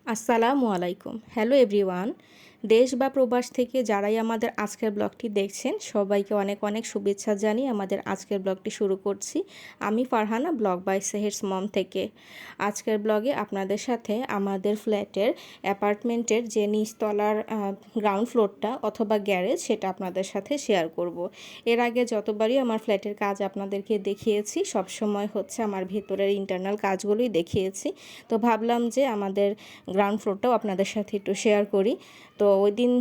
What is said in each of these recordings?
আসসালামু আলাইকুম। Hello everyone. দেশ বা প্রবাস থেকে যারাই আমাদের আজকের ব্লগটি দেখছেন সবাইকে অনেক অনেক শুভেচ্ছা জানিয়ে আমাদের আজকের ব্লগটি শুরু করছি। আমি ফারহানা ব্লগ বাই সেহেরস মম থেকে। আজকের ব্লগে আপনাদের সাথে আমাদের ফ্ল্যাটের অ্যাপার্টমেন্টের যে নিচতলার গ্রাউন্ড ফ্লোরটা অথবা গ্যারেজ সেটা আপনাদের সাথে শেয়ার করব। এর আগে যতবারই আমার ফ্ল্যাটের কাজ আপনাদেরকে দেখিয়েছি সবসময় হচ্ছে আমার ভেতরের ইন্টারনাল কাজগুলোই দেখিয়েছি। তো ভাবলাম যে আমাদের গ্রাউন্ড ফ্লোরটাও আপনাদের সাথে একটু শেয়ার করি। তো ওই দিন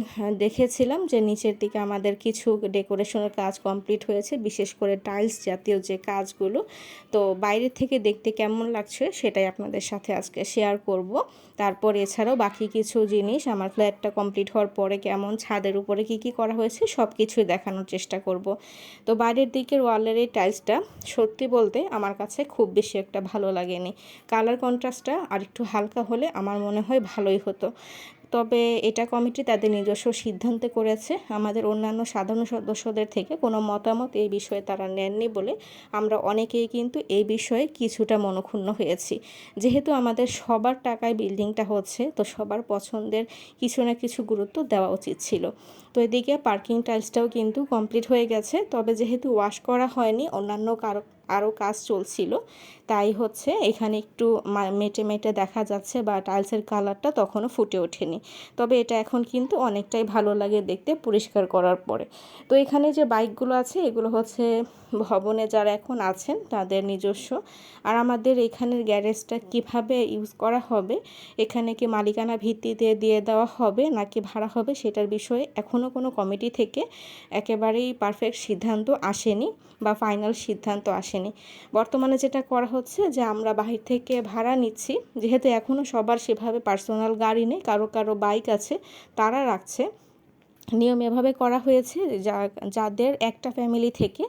দেখেছিলাম যে নিচের দিকে আমাদের কিছু ডেকোরেশনের কাজ কমপ্লিট হয়েছে, বিশেষ করে টাইলস জাতীয় যে কাজগুলো। তো বাইরে থেকে দেখতে কেমন লাগছে সেটাই আপনাদের সাথে আজকে শেয়ার করব। তারপর এছাড়াও বাকি কিছু জিনিস আমার ফ্ল্যাটটা কমপ্লিট হওয়ার পরে কেমন, ছাদের উপরে কি করা হয়েছে সব কিছুই দেখানোর চেষ্টা করব। তো বাইরের দিকের ওয়ালের এই টাইলসটা সত্যি বলতে আমার কাছে খুব বেশি একটা ভালো লাগেনি। কালার কন্ট্রাস্টটা আর একটু হালকা হলে আমার মনে হয় ভালোই হতো। তবে এটা কমিটি তাদের নিজস্ব সিদ্ধান্তে করেছে, আমাদের অন্যান্য সাধারণ সদস্যদের থেকে কোনো মতামত এই বিষয়ে তারা নেননি বলে আমরা অনেকেই কিন্তু এই বিষয়ে কিছুটা মনক্ষুণ্ণ হয়েছি। যেহেতু আমাদের সবার টাকায় বিল্ডিংটা হচ্ছে, তো সবার পছন্দের কিছু না কিছু গুরুত্ব দেওয়া উচিত ছিল। তো এদিকে পার্কিং টাইলসটাও কিন্তু কমপ্লিট হয়ে গেছে, তবে যেহেতু ওয়াশ করা হয়নি, অন্যান্য আরও কাজ চলছিল, তাই হচ্ছে এখানে একটু মেটে মেটে দেখা যাচ্ছে বা টাইলসের কালারটা তখনও ফুটে ওঠেনি। তবে এটা এখন কিন্তু অনেকটাই ভালো লাগে দেখতে পরিষ্কার করার পরে। তো এখানে যে বাইকগুলো আছে এগুলো হচ্ছে ভবনে যারা এখন আছেন তাদের নিজস্ব। আর আমাদের এখানের গ্যারেজটা কিভাবে ইউজ করা হবে, এখানে কি মালিকানা ভিত্তিতে দিয়ে দেওয়া হবে নাকি ভাড়া হবে, সেটার বিষয়ে এখনও কোনো কমিটি থেকে একেবারেই পারফেক্ট সিদ্ধান্ত আসেনি বা ফাইনাল সিদ্ধান্ত আসেনি। বর্তমানে যেটা করা হচ্ছে যে আমরা বাহির থেকে ভাড়া নিচ্ছি, যেহেতু এখনও সবার সেভাবে পার্সোনাল গাড়ি নেই, কারো কারো বাইক আছে, তারা রাখছে। নিয়ম এভাবে করা হয়েছে যাদের একটা ফ্যামিলি থেকে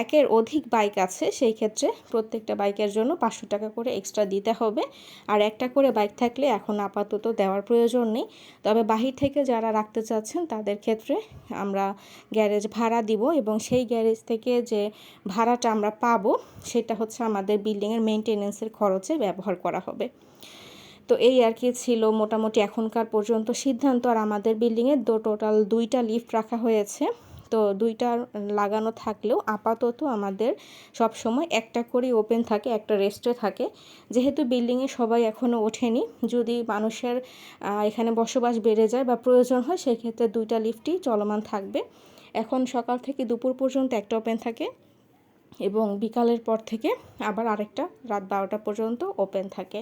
একের অধিক বাইক আছে সেই ক্ষেত্রে প্রত্যেকটা বাইকের জন্য 500 টাকা করে এক্সট্রা দিতে হবে। আর একটা করে বাইক থাকলে এখন আপাতত দেওয়ার প্রয়োজন নেই। তবে বাহির থেকে যারা রাখতে চাচ্ছেন তাদের ক্ষেত্রে আমরা গ্যারেজ ভাড়া দিব, এবং সেই গ্যারেজ থেকে যে ভাড়াটা আমরা পাবো সেটা হচ্ছে আমাদের বিল্ডিংয়ের মেইনটেনেন্সের খরচে ব্যবহার করা হবে। তো এই আর কি ছিল মোটামুটি এখনকার পর্যন্ত সিদ্ধান্ত। আর আমাদের বিল্ডিংয়ে টোটাল 2টা লিফট রাখা হয়েছে। তো 2টা লাগানো থাকলেও আপাতত আমাদের সব সময় একটা করেই ওপেন থাকে, একটা রেস্টে থাকে। যেহেতু বিল্ডিংয়ে সবাই এখনও ওঠেনি, যদি মানুষের এখানে বসবাস বেড়ে যায় বা প্রয়োজন হয় সেক্ষেত্রে 2টা লিফটই চলমান থাকবে। এখন সকাল থেকে দুপুর পর্যন্ত একটা ওপেন থাকে এবং বিকালের পর থেকে আবার আরেকটা রাত 12টা পর্যন্ত ওপেন থাকে।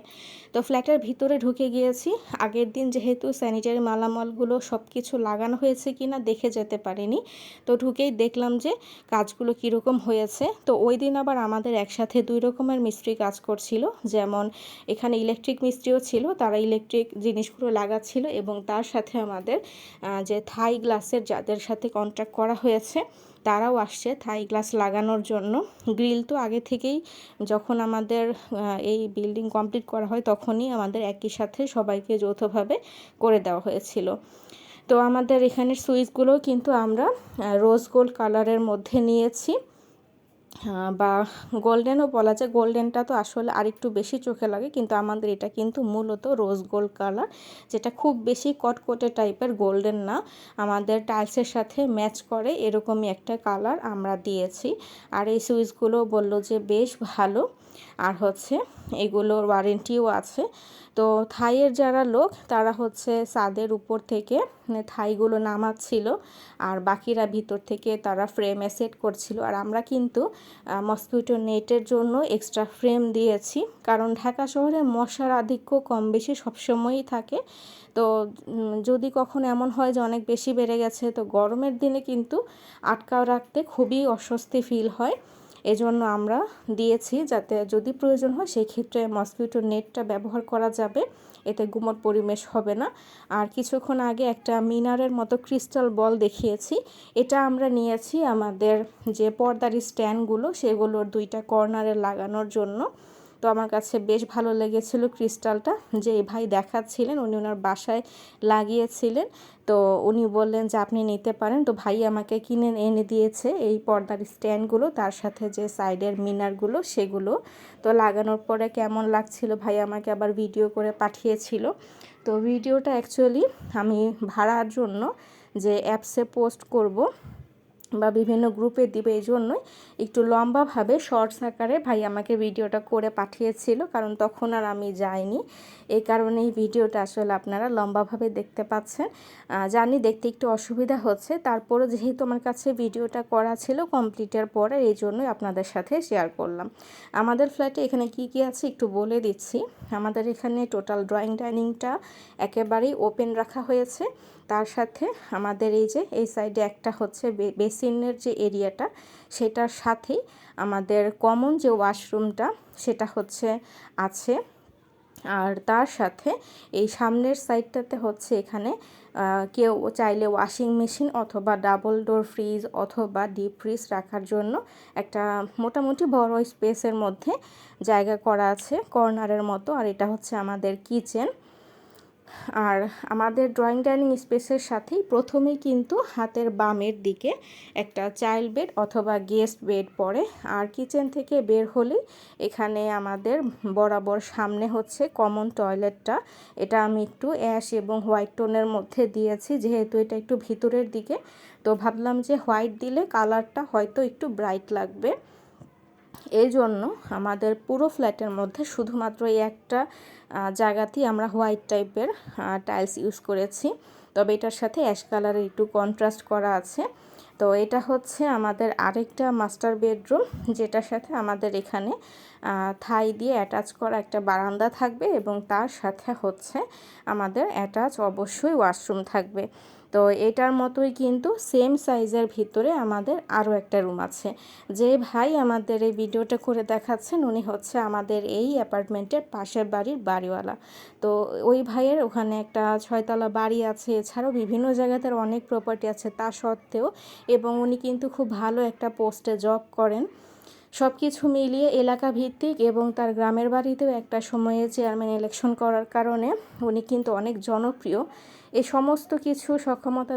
তো ফ্ল্যাটের ভিতরে ঢুকে গিয়েছি। আগের দিন যেহেতু স্যানিটারি মালামালগুলো সব কিছু লাগানো হয়েছে কিনা দেখে যেতে পারিনি, তো ঢুকেই দেখলাম যে কাজগুলো কীরকম হয়েছে। তো ওই দিন আবার আমাদের একসাথে 2 রকমের মিস্ত্রি কাজ করছিল, যেমন এখানে ইলেকট্রিক মিস্ত্রিও ছিল, তারা ইলেকট্রিক জিনিসগুলো লাগাচ্ছিল, এবং তার সাথে আমাদের যে থাই গ্লাসের যাদের সাথে কন্ট্রাক্ট করা হয়েছে তারাও আসছে থাই গ্লাস লাগানোর জন্য। গ্রিল তো আগে থেকেই যখন আমাদের এই বিল্ডিং কমপ্লিট করা হয় তখনই আমাদের একই সাথে সবাইকে যৌথভাবে করে দেওয়া হয়েছিল। তো আমাদের এখানের সুইচগুলো কিন্তু আমরা রোজ গোল্ড কালারের মধ্যে নিয়েছি, বা গোল্ডেনও বলা যায়। গোল্ডেনটা তো আসলে আরেকটু বেশি চোখে লাগে, কিন্তু আমাদের এটা কিন্তু মূলত রোজ গোল্ড কালার, যেটা খুব বেশি কটকটে টাইপের গোল্ডেন না, আমাদের টাইলসের সাথে ম্যাচ করে এরকমই একটা কালার আমরা দিয়েছি। আর এই সুইচগুলো বললো যে বেশ ভালো, আর হচ্ছে এগুলোর ওয়ারেন্টিও আছে। তো থাইয়ের যারা লোক তারা হচ্ছে ছাদের উপর থেকে থাইগুলো নামাচ্ছিল, আর বাকিরা ভিতর থেকে তারা ফ্রেমে সেট করছিল। আর আমরা কিন্তু মসকিউটো নেটের জন্য এক্সট্রা ফ্রেম দিয়েছি, কারণ ঢাকা শহরে মশার আধিক্য কম বেশি সবসময়ই থাকে। তো যদি কখনো এমন হয় যে অনেক বেশি বেড়ে গেছে, তো গরমের দিনে কিন্তু আটকাও রাখতে খুবই অস্বস্তি ফিল হয়। এজন্য আমরা দিয়েছি, যাতে যদি প্রয়োজন হয় সেই ক্ষেত্রে মসকিউটো নেটটা ব্যবহার করা যাবে, এতে গুমট পরিবেশ হবে না। আর কিছুক্ষণ আগে একটা মিনারের মতো ক্রিস্টাল বল দেখিয়েছি, এটা আমরা নিয়েছি আমাদের যে পর্দার স্ট্যান্ডগুলো সেগুলোর 2টা কর্নারে লাগানোর জন্য। তো আমার কাছে বেশ ভালো লেগেছিল ক্রিস্টালটা, যে এই ভাই দেখাচ্ছিলেন, উনি ওনার বাসায় লাগিয়েছিলেন। তো উনি বললেন যে আপনি নিতে পারেন। তো ভাই আমাকে কিনে এনে দিয়েছে এই পর্দার স্ট্যান্ডগুলো, তার সাথে যে সাইডের মিনারগুলো সেগুলো। তো লাগানোর পরে কেমন লাগছিল ভাই আমাকে আবার ভিডিও করে পাঠিয়েছিল। তো ভিডিওটা অ্যাকচুয়ালি আমি ভাড়ার জন্য যে অ্যাপসে পোস্ট করব বা বিভিন্ন গ্রুপে দিবে, এই জন্যই একটু লম্বাভাবে শর্টস আকারে ভাই আমাকে ভিডিওটা করে পাঠিয়েছিল, কারণ তখন আর আমি যাইনি। এই কারণেই ভিডিওটা আসলে আপনারা লম্বাভাবে দেখতে পাচ্ছেন। জানি দেখতে একটু অসুবিধা হচ্ছে, তারপরও যেহেতু আমার কাছে ভিডিওটা করা ছিল কমপ্লিটের পরে, এই জন্যই আপনাদের সাথে শেয়ার করলাম। আমাদের ফ্ল্যাটে এখানে কি কি আছে একটু বলে দিচ্ছি। আমাদের এখানে টোটাল ড্রয়িং ডাইনিংটা একেবারেই ওপেন রাখা হয়েছে। তার সাথে আমাদের এই যে এই সাইডে একটা হচ্ছে বেসিনের যে এরিয়াটা, সেটার সাথেই আমাদের কমন যে ওয়াশরুমটা সেটা হচ্ছে আছে। আর তার সাথে এই সামনের সাইডটাতে হচ্ছে এখানে কেউ চাইলে ওয়াশিং মেশিন অথবা ডাবল ডোর ফ্রিজ অথবা ডিপ ফ্রিজ রাখার জন্য একটা মোটামুটি বড় স্পেসের মধ্যে জায়গা করা আছে কর্নারের মতো। আর এটা হচ্ছে আমাদের কিচেন। আর আমাদের ড্রয়িং ডাইনিং স্পেসের সাথেই প্রথমেই কিন্তু হাতের বামের দিকে একটা চাইল্ড বেড অথবা গেস্ট বেড পড়ে। আর কিচেন থেকে বের হলেই এখানে আমাদের বরাবর সামনে হচ্ছে কমন টয়লেটটা। এটা আমি একটু অ্যাশ এবং হোয়াইট টোনের মধ্যে দিয়েছি, যেহেতু এটা একটু ভিতরের দিকে। তো ভাবলাম যে হোয়াইট দিলে কালারটা হয়তো একটু ব্রাইট লাগবে, এই জন্য আমাদের পুরো ফ্ল্যাটের মধ্যে শুধুমাত্র এই একটা জায়গাতেই আমরা হোয়াইট টাইপের টাইলস ইউজ করেছি। তবে এটার সাথে অ্যাশ কালারের একটু কন্ট্রাস্ট করা আছে। তো এটা হচ্ছে আমাদের আরেকটা মাস্টার বেডরুম, যেটার সাথে আমাদের এখানে থাই দিয়ে অ্যাটাচ করা একটা বারান্দা থাকবে এবং তার সাথে হচ্ছে আমাদের অ্যাটাচ অবশ্যই ওয়াশরুম থাকবে। তো এটার মতোই কিন্তু সেম সাইজের ভিতরে আমাদের আরও একটা রুম আছে। যে ভাই আমাদের এই ভিডিওটা করে দেখাচ্ছেন উনি হচ্ছে আমাদের এই অ্যাপার্টমেন্টের পাশের বাড়ির বাড়িওয়ালা। তো ওই ভাইয়ের ওখানে একটা 6তলা বাড়ি আছে, এছাড়াও বিভিন্ন জায়গাতে অনেক প্রপার্টি আছে তা সত্ত্বেও, এবং উনি কিন্তু খুব ভালো একটা পোস্টে জব করেন। সব কিছু মিলিয়ে এলাকা ভিত্তিক এবং তার গ্রামের বাড়িতেও একটা সময়ে চেয়ারম্যান ইলেকশন করার কারণে উনি কিন্তু অনেক জনপ্রিয়। এই সমস্ত কিছু সক্ষমতা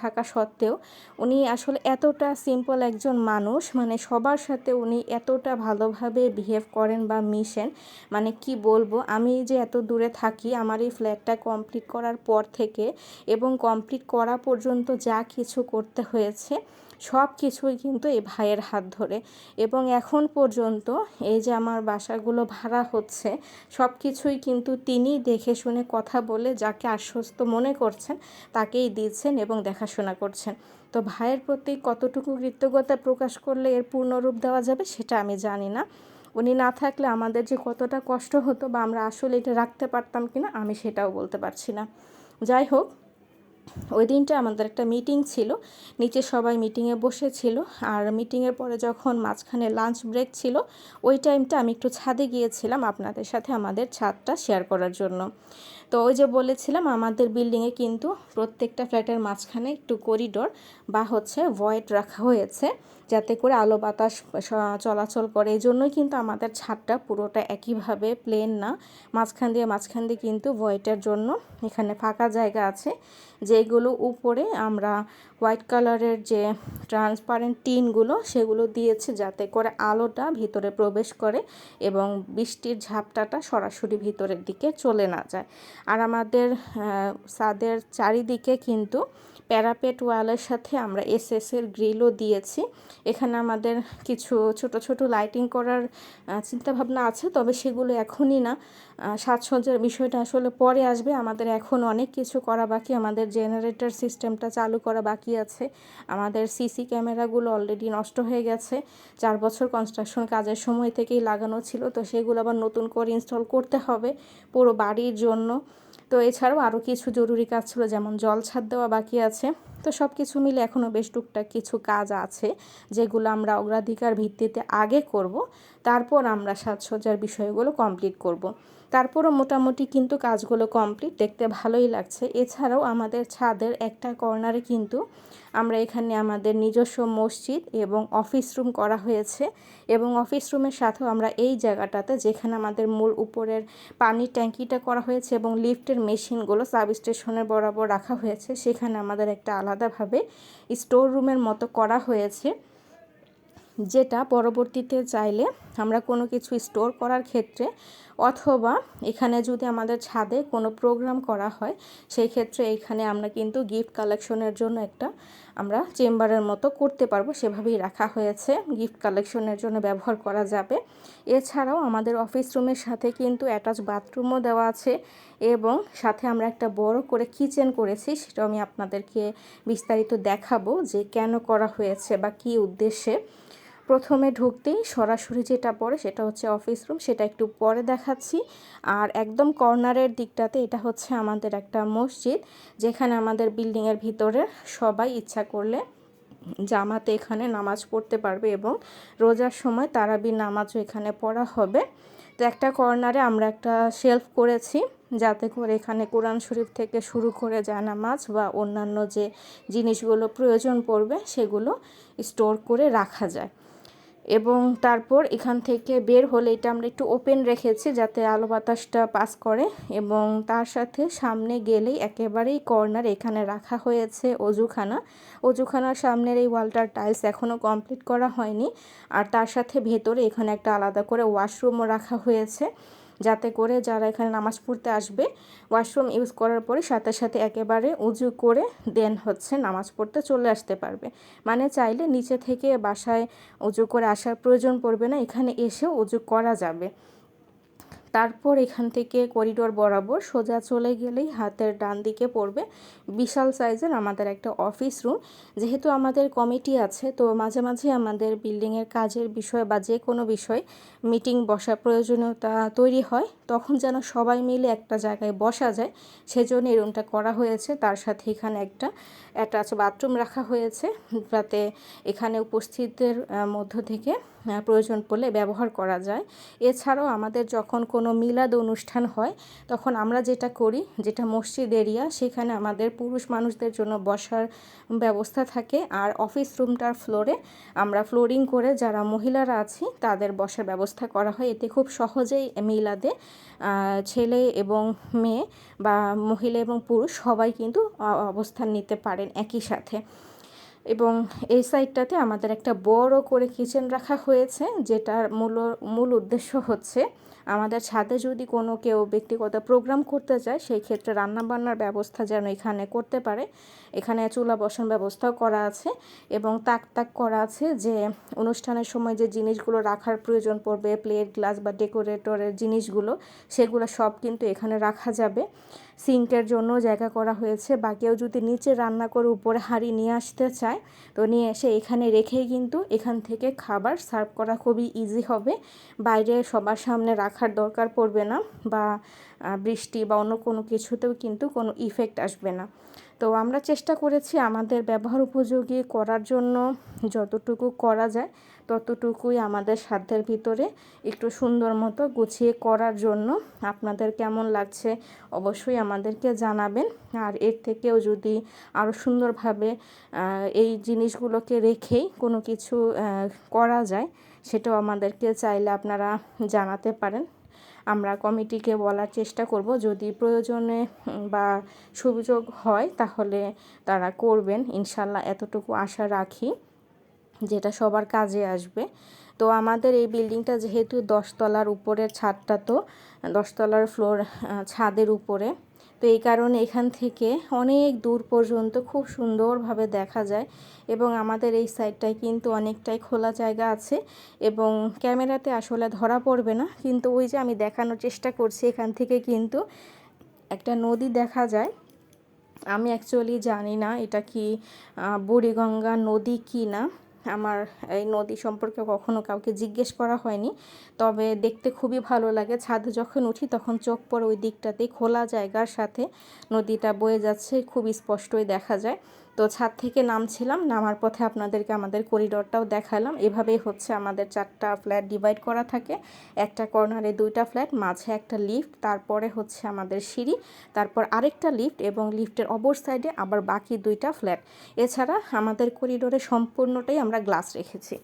থাকা সত্ত্বেও উনি আসলে এতটা সিম্পল একজন মানুষ, মানে সবার সাথে উনি এতটা ভালোভাবে বিহেভ করেন বা মিশেন, মানে কি বলবো। আমি যে এত দূরে থাকি, আমার এই ফ্ল্যাটটা কমপ্লিট করার পর থেকে এবং কমপ্লিট করা পর্যন্ত যা কিছু করতে হয়েছে সব কিছুই কিন্তু এই ভাইয়ের হাত ধরে। এবং এখন পর্যন্ত এই যে আমার বাসাগুলো ভাড়া হচ্ছে সব কিছুই কিন্তু তিনি দেখে শুনে কথা বলে যাকে আশ্বস্ত মনে করছেন তাকেই দিচ্ছেন এবং দেখাশোনা করছেন। তো ভাইয়ের প্রতি কতটুকু কৃতজ্ঞতা প্রকাশ করলে এর পূর্ণরূপ দেওয়া যাবে সেটা আমি জানি না। উনি না থাকলে আমাদের যে কতটা কষ্ট হতো বা আমরা আসলে এটা রাখতে পারতাম কিনা আমি সেটাও বলতে পারছি না। যাই হোক, ওই দিনটা আমাদের একটা মিটিং ছিল, নিচে সবাই মিটিংয়ে বসেছিল। আর মিটিংয়ের পরে যখন মাঝখানে লাঞ্চ ব্রেক ছিল, ওই টাইমটা আমি একটু ছাদে গিয়েছিলাম আপনাদের সাথে আমাদের ছাদটা শেয়ার করার জন্য। তো ওই যে বলেছিলাম আমাদের বিল্ডিংয়ে কিন্তু প্রত্যেকটা ফ্ল্যাটের মাঝখানে একটু করিডোর বা হচ্ছে ভয়েড রাখা হয়েছে, যাতে করে আলো বাতাস চলাচল করে। এই জন্যই কিন্তু আমাদের ছাদটা পুরোটা একইভাবে প্লেন না, মাঝখান দিয়ে কিন্তু ভয়েডের জন্য এখানে ফাঁকা জায়গা আছে, যেগুলো উপরে আমরা হোয়াইট কালারের যে ট্রান্সপারেন্ট টিনগুলো সেগুলো দিয়েছি, যাতে করে আলোটা ভিতরে প্রবেশ করে এবং বৃষ্টির ঝাপটাটা সরাসরি ভিতরের দিকে চলে না যায়। আর আমাদের ছাদের চারিদিকে কিন্তু প্যারাপেট ওয়ালের সাথে আমরা এসএসের গ্রিলও দিয়েছি। এখানে আমাদের কিছু ছোট ছোট লাইটিং করার চিন্তাভাবনা আছে, তবে সেগুলো এখনই না, সাজসজ্জার বিষয়টা আসলে পরে আসবে। আমাদের এখন অনেক কিছু করা বাকি, আমাদের জেনারেটর সিস্টেমটা চালু করা বাকি আছে, আমাদের সিসি ক্যামেরাগুলো অলরেডি নষ্ট হয়ে গেছে, 4 বছর কনস্ট্রাকশন কাজের সময় থেকেই লাগানো ছিল, তো সেগুলো আবার নতুন করে ইনস্টল করতে হবে পুরো বাড়ির জন্য। তো এছাড়াও আরও কিছু জরুরি কাজ ছিল, যেমন জল ছাদ দেওয়া বাকি আছে। তো সব কিছু মিলে এখনও বেশ টুকটাক কিছু কাজ আছে, যেগুলো আমরা অগ্রাধিকার ভিত্তিতে আগে করব, তারপর আমরা সাজসজ্জার বিষয়গুলো কমপ্লিট করব। তারপরও মোটামুটি কিন্তু কাজগুলো কমপ্লিট, দেখতে ভালোই লাগছে। এছাড়াও আমাদের ছাদের একটা কর্নারে কিন্তু আমরা এখানে আমাদের নিজস্ব মসজিদ এবং অফিস রুম করা হয়েছে, এবং অফিস রুমের সাথেও আমরা এই জায়গাটাতে যেখানে আমাদের মূল উপরের পানির ট্যাঙ্কিটা করা হয়েছে এবং লিফটের মেশিনগুলো সাবস্টেশনের বরাবর রাখা হয়েছে, সেখানে আমাদের একটা আলাদাভাবে স্টোর রুমের মতো করা হয়েছে, যেটা পরবর্তীতে চাইলে আমরা কোনো কিছু স্টোর করার ক্ষেত্রে অথবা এখানে যদি আমাদের ছাদে কোনো প্রোগ্রাম করা হয় সেই ক্ষেত্রে এখানে আমরা কিন্তু গিফট কালেকশনের জন্য একটা আমরা চেম্বারের মতো করতে পারবো, সেভাবেই রাখা হয়েছে, গিফট কালেকশনের জন্য ব্যবহার করা যাবে। এছাড়াও আমাদের অফিস রুমের সাথে কিন্তু অ্যাটাচ বাথরুমও দেওয়া আছে, এবং সাথে আমরা একটা বড় করে কিচেন করেছি, সেটাও আমি আপনাদেরকে বিস্তারিত দেখাবো যে কেন করা হয়েছে বা কী উদ্দেশ্যে। প্রথমে ঢুকতেই সরাসরি যেটা পড়ে সেটা হচ্ছে অফিস রুম, সেটা একটু পরে দেখাচ্ছি। আর একদম কর্নারের দিকটাতে এটা হচ্ছে আমাদের একটা মসজিদ, যেখানে আমাদের বিল্ডিংয়ের ভিতরে সবাই ইচ্ছা করলে জামাতে এখানে নামাজ পড়তে পারবে, এবং রোজার সময় তারাবির নামাজও এখানে পড়া হবে। তো একটা কর্নারে আমরা একটা শেলফ করেছি, যাতে করে এখানে কোরআন শরীফ থেকে শুরু করে জায়নামাজ বা অন্যান্য যে জিনিসগুলো প্রয়োজন পড়বে সেগুলো স্টোর করে রাখা যায়। এবং তারপর এখান থেকে বের হলে এটা আমরা একটু ওপেন রেখেছি যাতে আলো বাতাসটা পাস করে, এবং তার সাথে সামনে গেলেই একেবারেই কর্নার এখানে রাখা হয়েছে অজুখানার সামনের এই ওয়ালটার টাইলস এখনও কমপ্লিট করা হয়নি। আর তার সাথে ভেতরে এখানে একটা আলাদা করে ওয়াশরুমও রাখা হয়েছে, যাতে করে যারা এখানে নামাজ পড়তে আসবে ওয়াশরুম ইউজ করার পরে সাথে সাথে একেবারে উজু করে দেন হচ্ছে নামাজ পড়তে চলে আসতে পারবে। মানে চাইলে নিচে থেকে বাসায় উজু করে আসার প্রয়োজন পড়বে না, এখানে এসেও উজু করা যাবে। তারপর এখান থেকে করিডোর বরাবর সোজা চলে গেলেই হাতের ডান দিকে পড়বে বিশাল সাইজের আমাদের একটা অফিস রুম। যেহেতু আমাদের কমিটি আছে, তো মাঝে মাঝে আমাদের বিল্ডিংয়ের কাজের বিষয় বা যে কোনো বিষয় মিটিং বসার প্রয়োজনীয়তা তৈরি হয়, তখন যেন সবাই মিলে একটা জায়গায় বসা যায়, সেজন্য এই রুমটা করা হয়েছে। তার সাথে এখানে একটা অ্যাটাচ বাথরুম রাখা হয়েছে, যাতে এখানে উপস্থিতদের মধ্য থেকে প্রয়োজন পড়লে ব্যবহার করা যায়। এছাড়াও আমাদের যখন কোনো মিলাদ অনুষ্ঠান হয় তখন আমরা যেটা করি, যেটা মসজিদ এরিয়া, সেখানে আমাদের পুরুষ মানুষদের জন্য বসার ব্যবস্থা থাকে, আর অফিস রুমটার ফ্লোরে আমরা ফ্লোরিং করে যারা মহিলারা আছি তাদের বসার ব্যবস্থা করা হয়। এতে খুব সহজেই মিলাদে ছেলে এবং মেয়ে বা মহিলা এবং পুরুষ সবাই কিন্তু অবস্থান নিতে পারেন একই সাথে। এবং এই সাইডটাতে আমাদের একটা বড় করে কিচেন রাখা হয়েছে, যেটার মূল উদ্দেশ্য হচ্ছে আমাদের ছাদে যদি কোনো কেউ ব্যক্তিগত প্রোগ্রাম করতে চায় সেই ক্ষেত্রে রান্নাবান্নার ব্যবস্থা যেন এখানে করতে পারে। এখানে চুলা বসানোর ব্যবস্থাও করা আছে, এবং তাক করা আছে যে অনুষ্ঠানের সময় যে জিনিসগুলো রাখার প্রয়োজন পড়বে, প্লেট গ্লাস বা ডেকোরেটরের জিনিসগুলো, সেগুলো সব কিন্তু এখানে রাখা যাবে। সিঙ্কের জন্য জায়গা করা হয়েছে, বা কেউ যদি নিচে রান্না করে উপরে হাঁড়ি নিয়ে আসতে চায় তো নিয়ে এসে এখানে রেখেই কিন্তু এখান থেকে খাবার সার্ভ করা খুবই ইজি হবে, বাইরে সবার সামনে রাখার দরকার পড়বে না, বা বৃষ্টি বা অন্য কোনো কিছুতেও কিন্তু কোনো ইফেক্ট আসবে না। তো আমরা চেষ্টা করেছি আমাদের ব্যবহার উপযোগী করার জন্য, যতটুকু করা যায় ততটুকুই আমাদের সাধ্যের ভিতরে একটু সুন্দর মতো গুছিয়ে করার জন্য। আপনাদের কেমন লাগছে অবশ্যই আমাদেরকে জানাবেন, আর এর থেকেও যদি আরও সুন্দরভাবে এই জিনিসগুলোকে রেখেই কোনো কিছু করা যায় সেটাও আমাদেরকে চাইলে আপনারা জানাতে পারেন। আমরা কমিটিকে বলার চেষ্টা করব, যদি প্রয়োজনে বা সুযোগ হয় তাহলে তারা করবেন ইনশাল্লাহ, এতটুকু আশা রাখি যেটা সবার কাজে আসবে। তো আমাদের এই বিল্ডিংটা যেহেতু 10 তলার উপরের ছাদটা, তো 10 তলার ফ্লোর ছাদের উপরে, তো এই কারণে এখান থেকে অনেক দূর পর্যন্ত খুব সুন্দরভাবে দেখা যায়, এবং আমাদের এই সাইডটায় কিন্তু অনেকটাই খোলা জায়গা আছে, এবং ক্যামেরাতে আসলে ধরা পড়বে না, কিন্তু ওই যে আমি দেখানোর চেষ্টা করছি এখান থেকে কিন্তু একটা নদী দেখা যায়। আমি অ্যাকচুয়ালি জানি না এটা কি বুড়িগঙ্গা নদী কি না, আমার এই নদী সম্পর্কে কখনো কাউকে জিজ্ঞেস করা হয়নি, তবে দেখতে খুবই ভালো লাগে। ছাদে যখন উঠি তখন চোখ পড়ে ওই দিকটাতেই খোলা জায়গার সাথে নদীটা বয়ে যাচ্ছে, খুব স্পষ্টই দেখা যায়। তো তো ছাদ থেকে নামছিলাম, নামার পথে আপনাদেরকে আমাদের করিডোরটাও দেখালাম। এভাবেই হচ্ছে আমাদের 4টা ফ্ল্যাট ডিভাইড করা থাকে, একটা কর্নারে 2টা ফ্ল্যাট, মাঝে একটা লিফট, তারপরে হচ্ছে আমাদের সিঁড়ি, তারপর আরেকটা লিফট এবং লিফটের অপর সাইডে আবার বাকি 2টা ফ্ল্যাট। এছাড়া আমাদের করিডোরে সম্পূর্ণটাই আমরা গ্লাস রেখেছি।